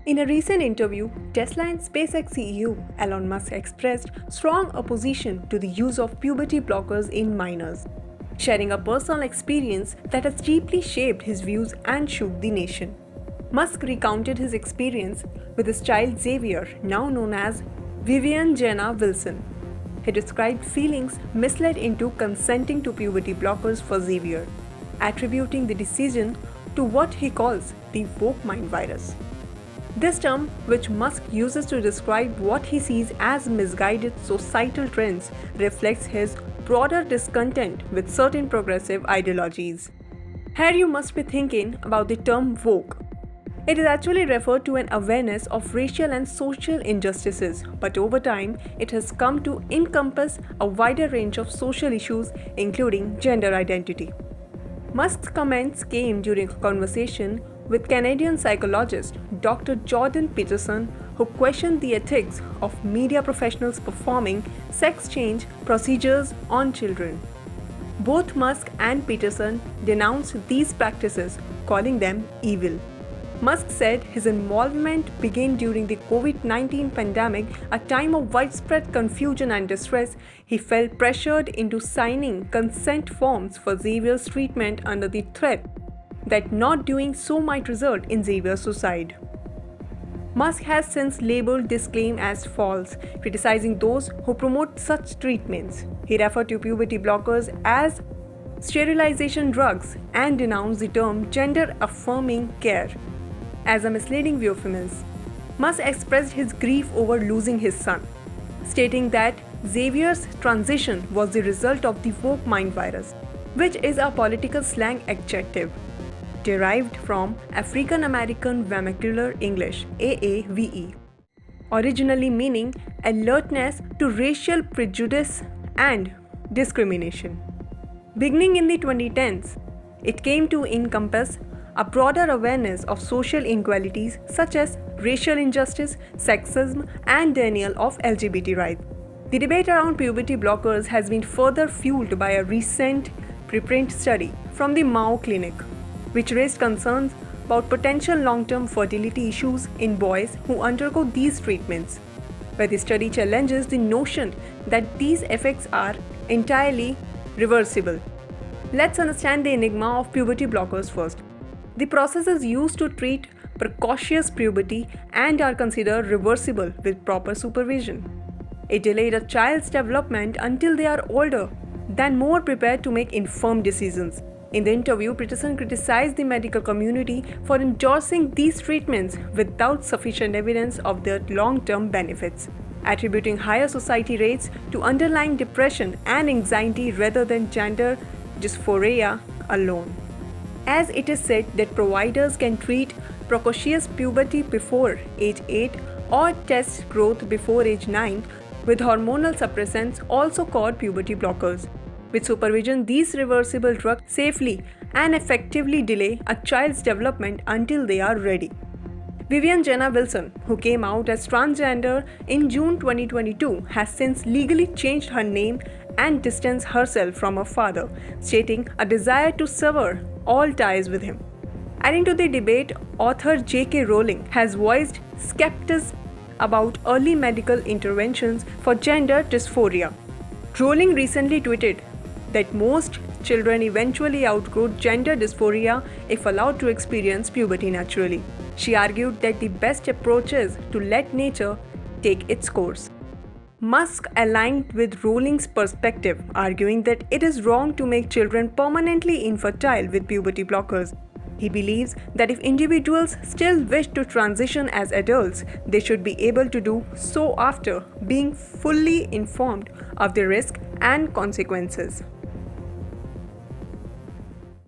In a recent interview, Tesla and SpaceX CEO Elon Musk expressed strong opposition to the use of puberty blockers in minors, sharing a personal experience that has deeply shaped his views and shook the nation. Musk recounted his experience with his child Xavier, now known as Vivian Jenna Wilson. He described feelings misled into consenting to puberty blockers for Xavier, attributing the decision to what he calls the woke mind virus. This term, which Musk uses to describe what he sees as misguided societal trends, reflects his broader discontent with certain progressive ideologies. Here you must be thinking about the term woke. It is actually referred to an awareness of racial and social injustices, but over time it has come to encompass a wider range of social issues, including gender identity. Musk's comments came during a conversation with Canadian psychologist Dr. Jordan Peterson, who questioned the ethics of media professionals performing sex change procedures on children. Both Musk and Peterson denounced these practices, calling them evil. Musk said his involvement began during the COVID-19 pandemic, a time of widespread confusion and distress. He felt pressured into signing consent forms for Xavier's treatment under the threat that not doing so might result in Xavier's suicide. Musk has since labeled this claim as false, criticizing those who promote such treatments. He referred to puberty blockers as sterilization drugs and denounced the term gender-affirming care as a misleading euphemism. Musk expressed his grief over losing his son, stating that Xavier's transition was the result of the woke mind virus, which is a political slang adjective derived from African American Vernacular English (AAVE), originally meaning alertness to racial prejudice and discrimination. Beginning in the 2010s, it came to encompass a broader awareness of social inequalities such as racial injustice, sexism, and denial of LGBT rights. The debate around puberty blockers has been further fueled by a recent preprint study from the Mayo Clinic, which raised concerns about potential long-term fertility issues in boys who undergo these treatments, where the study challenges the notion that these effects are entirely reversible. Let's understand the enigma of puberty blockers first. The process is used to treat precocious puberty and are considered reversible with proper supervision. It delayed a child's development until they are older than more prepared to make informed decisions. In the interview, Peterson criticized the medical community for endorsing these treatments without sufficient evidence of their long-term benefits, attributing higher society rates to underlying depression and anxiety rather than gender dysphoria alone. As it is said that providers can treat precocious puberty before age 8 or test growth before age 9 with hormonal suppressants, also called puberty blockers. With supervision, these reversible drugs safely and effectively delay a child's development until they are ready. Vivian Jenna Wilson, who came out as transgender in June 2022, has since legally changed her name and distanced herself from her father, stating a desire to sever all ties with him. Adding to the debate, author J.K. Rowling has voiced skepticism about early medical interventions for gender dysphoria. Rowling recently tweeted that most children eventually outgrow gender dysphoria if allowed to experience puberty naturally. She argued that the best approach is to let nature take its course. Musk aligned with Rowling's perspective, arguing that it is wrong to make children permanently infertile with puberty blockers. He believes that if individuals still wish to transition as adults, they should be able to do so after being fully informed of the risk and consequences.